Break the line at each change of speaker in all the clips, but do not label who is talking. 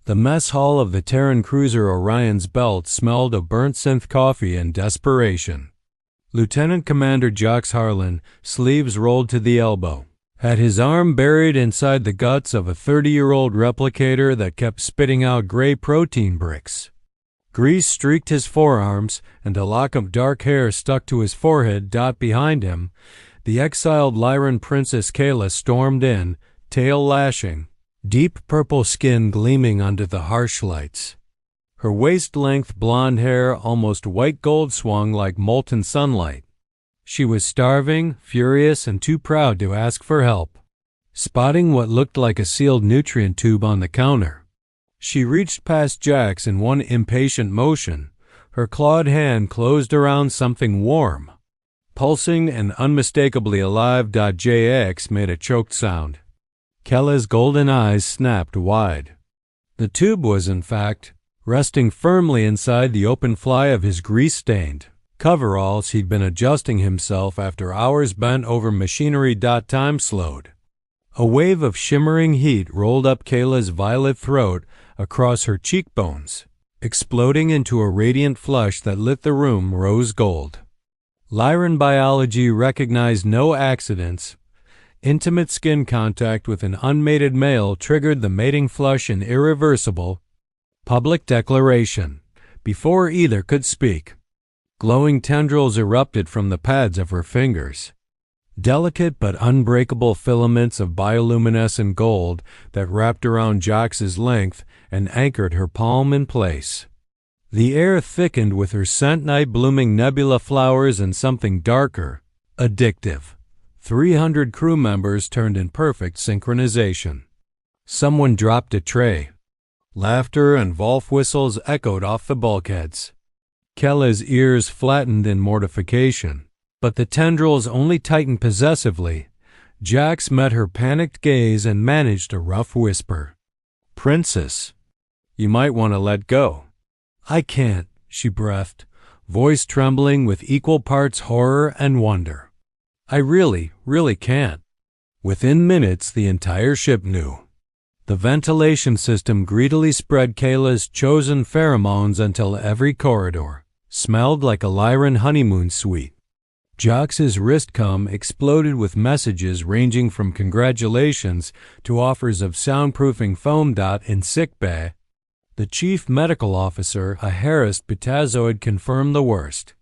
The mess hall of the Terran cruiser Orion's Belt smelled of burnt synth coffee and desperation. Lieutenant Commander Jacques Harlan, sleeves rolled to the elbow, had his arm buried inside the guts of a 30-year-old replicator that kept spitting out gray protein bricks. Grease streaked his forearms, and a lock of dark hair stuck to his forehead. Behind him, the exiled Lyran Princess Kayla stormed in, tail lashing, deep purple skin gleaming under the harsh lights. Her waist-length blonde hair, almost white gold, swung like molten sunlight. She was starving, furious, and too proud to ask for help. Spotting what looked like a sealed nutrient tube on the counter, she reached past Jax in one impatient motion. Her clawed hand closed around something warm. Pulsing and unmistakably alive. Jax made a choked sound. Kella's golden eyes snapped wide. The tube was, in fact, resting firmly inside the open fly of his grease-stained coveralls. He'd been adjusting himself after hours bent over machinery. Time slowed. A wave of shimmering heat rolled up Kayla's violet throat across her cheekbones, exploding into a radiant flush that lit the room rose gold. Lyran biology recognized no accidents. Intimate skin contact with an unmated male triggered the mating flush in irreversible public declaration before either could speak. Glowing tendrils erupted from the pads of her fingers, delicate but unbreakable filaments of bioluminescent gold that wrapped around Jax's length and anchored her palm in place. The air thickened with her scent, night-blooming nebula flowers and something darker, addictive. 300 crew members turned in perfect synchronization. Someone dropped a tray. Laughter and Volf whistles echoed off the bulkheads. Kella's ears flattened in mortification, but the tendrils only tightened possessively. Jax met her panicked gaze and managed a rough whisper. "Princess, you might want to let go." "I can't," she breathed, voice trembling with equal parts horror and wonder. "I really can't." Within minutes, the entire ship knew. The ventilation system greedily spread Kayla's chosen pheromones until every corridor smelled like a Lyran honeymoon suite. Jax's wristcom exploded with messages ranging from congratulations to offers of soundproofing foam. In sickbay, the chief medical officer, a harassed Betazoid, confirmed the worst.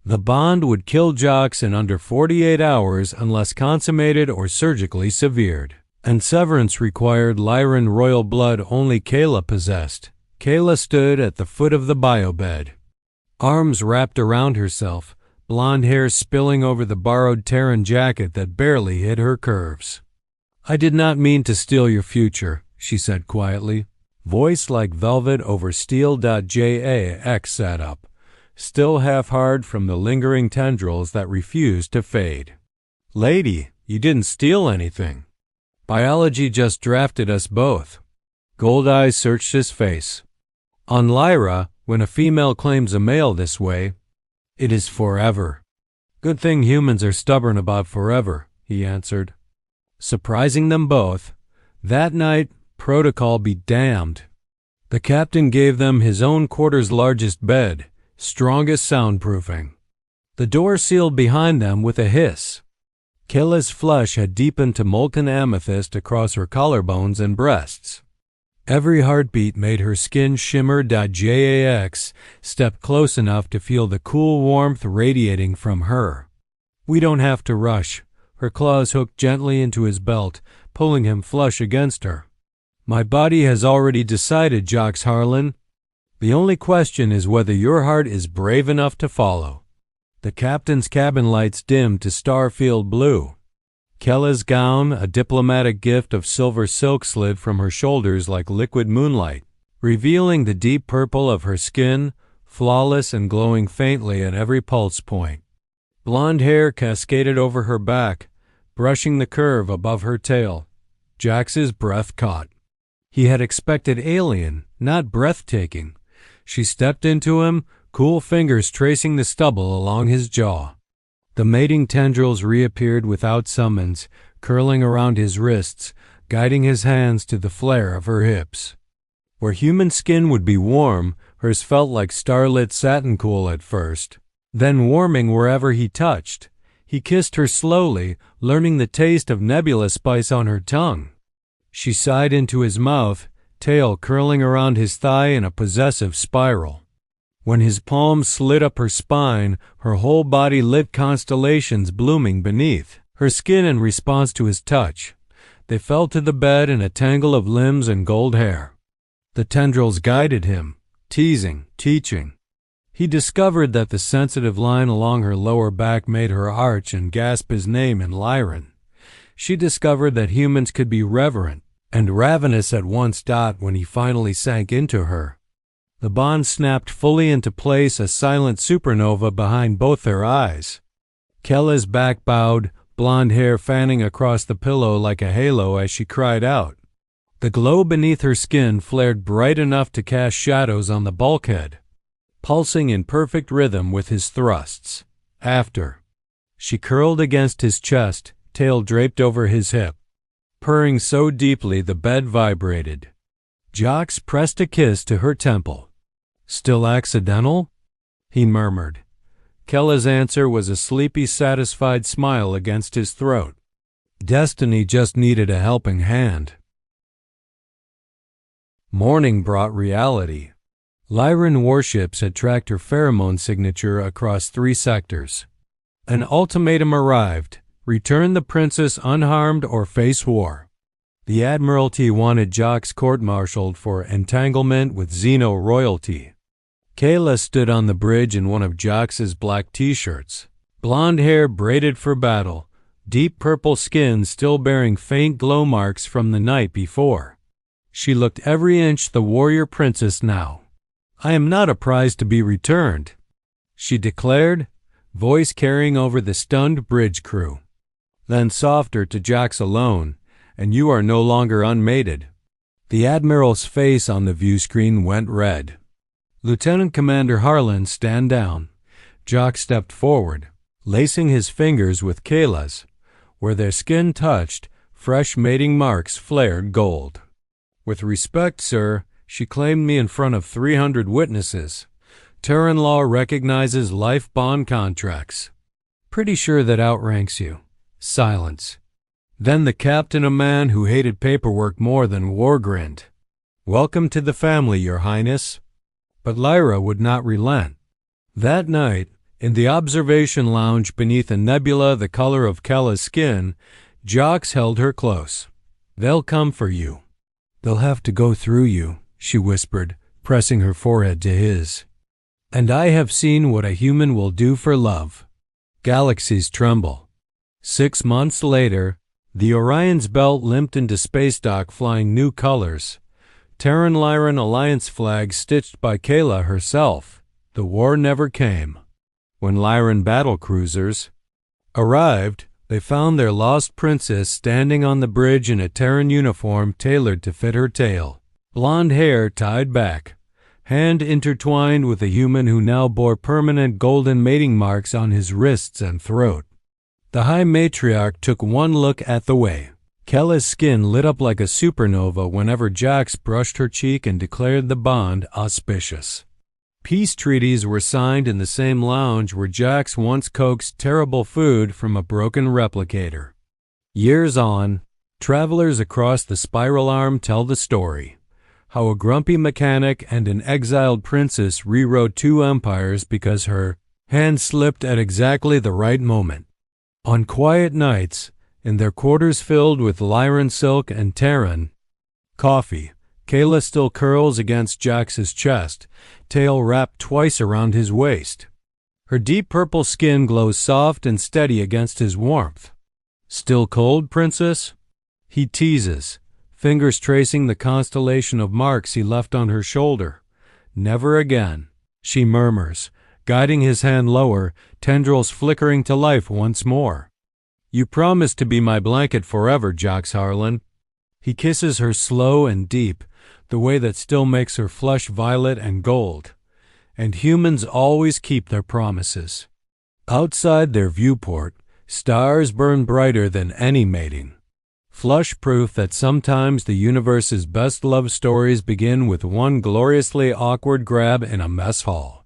The bond would kill Jax in under 48 hours unless consummated or surgically severed, and severance required Lyran royal blood only Kayla possessed. Kayla stood at the foot of the biobed, arms wrapped around herself, blonde hair spilling over the borrowed Terran jacket that barely hid her curves. "I did not mean to steal your future," she said quietly, voice like velvet over steel. Jax sat up, still half-hard from the lingering tendrils that refused to fade. "Lady, you didn't steal anything. Biology just drafted us both." Gold eyes searched his face. "On Lyra, when a female claims a male this way, it is forever." "Good thing humans are stubborn about forever," he answered. Surprising them both, that night, protocol be damned. The captain gave them his own quarter's largest bed, strongest soundproofing. The door sealed behind them with a hiss. Kayla's flush had deepened to molten amethyst across her collarbones and breasts. Every heartbeat made her skin shimmer. Jax stepped close enough to feel the cool warmth radiating from her. "We don't have to rush." Her claws hooked gently into his belt, pulling him flush against her. "My body has already decided, Jacques Harlan. The only question is whether your heart is brave enough to follow." The captain's cabin lights dimmed to star-field blue. Kella's gown, a diplomatic gift of silver silk, slid from her shoulders like liquid moonlight, revealing the deep purple of her skin, flawless and glowing faintly at every pulse point. Blonde hair cascaded over her back, brushing the curve above her tail. Jax's breath caught. He had expected alien, not breathtaking. She stepped into him, cool fingers tracing the stubble along his jaw. The mating tendrils reappeared without summons, curling around his wrists, guiding his hands to the flare of her hips. Where human skin would be warm, hers felt like starlit satin cool at first, then warming wherever he touched. He kissed her slowly, learning the taste of nebula spice on her tongue. She sighed into his mouth, tail curling around his thigh in a possessive spiral. When his palms slid up her spine, her whole body lit constellations blooming beneath her skin in response to his touch. They fell to the bed in a tangle of limbs and gold hair. The tendrils guided him, teasing, teaching. He discovered that the sensitive line along her lower back made her arch and gasp his name in Lyran. She discovered that humans could be reverent and ravenous at once. When he finally sank into her, the bond snapped fully into place, a silent supernova behind both their eyes. Kella's back bowed, blonde hair fanning across the pillow like a halo as she cried out. The glow beneath her skin flared bright enough to cast shadows on the bulkhead, pulsing in perfect rhythm with his thrusts. After, she curled against his chest, tail draped over his hip, purring so deeply the bed vibrated. Jox pressed a kiss to her temple. "Still accidental?" he murmured. Kella's answer was a sleepy, satisfied smile against his throat. Destiny just needed a helping hand. Morning brought reality. Lyran warships had tracked her pheromone signature across 3 sectors. An ultimatum arrived: return the princess unharmed or face war. The Admiralty wanted Jox court-martialed for entanglement with Xeno royalty. Kayla stood on the bridge in one of Jox's black t-shirts, blonde hair braided for battle, deep purple skin still bearing faint glow marks from the night before. She looked every inch the warrior princess now. "I am not a prize to be returned," she declared, voice carrying over the stunned bridge crew. Then softer to Jox alone, "And you are no longer unmated." The Admiral's face on the view screen went red. "Lieutenant Commander Harlan, stand down." Jox stepped forward, lacing his fingers with Kayla's. Where their skin touched, fresh mating marks flared gold. "With respect, sir," she claimed me in front of 300 witnesses. "Terran law recognizes life bond contracts." "Pretty sure that outranks you." Silence. Then the captain, a man who hated paperwork more than war, grinned. "Welcome to the family, Your Highness." But Lyra would not relent. That night, in the observation lounge beneath a nebula the color of Kella's skin, Jox held her close. "They'll come for you. They'll have to go through you," she whispered, pressing her forehead to his. "And I have seen what a human will do for love." Galaxies tremble. 6 months later, the Orion's belt limped into space dock flying new colors. Terran Lyran Alliance flag stitched by Kayla herself. The war never came. When Lyran battle cruisers arrived, they found their lost princess standing on the bridge in a Terran uniform tailored to fit her tale. Blonde hair tied back, hand intertwined with a human who now bore permanent golden mating marks on his wrists and throat. The High Matriarch took one look at the way. Kella's skin lit up like a supernova whenever Jox brushed her cheek and declared the bond auspicious. Peace treaties were signed in the same lounge where Jox once coaxed terrible food from a broken replicator. Years on, travelers across the spiral arm tell the story. How a grumpy mechanic and an exiled princess rewrote 2 empires because her hand slipped at exactly the right moment. On quiet nights, in their quarters filled with Lyran silk and Terran coffee, Kayla still curls against Jox's chest, tail wrapped twice around his waist. Her deep purple skin glows soft and steady against his warmth. "Still cold, princess?" he teases, fingers tracing the constellation of marks he left on her shoulder. "Never again," she murmurs, guiding his hand lower, tendrils flickering to life once more. "You promised to be my blanket forever, Jox Harlan." He kisses her slow and deep, the way that still makes her flush violet and gold. And humans always keep their promises. Outside their viewport, stars burn brighter than any mating. flush proof that sometimes the universe's best love stories begin with one gloriously awkward grab in a mess hall.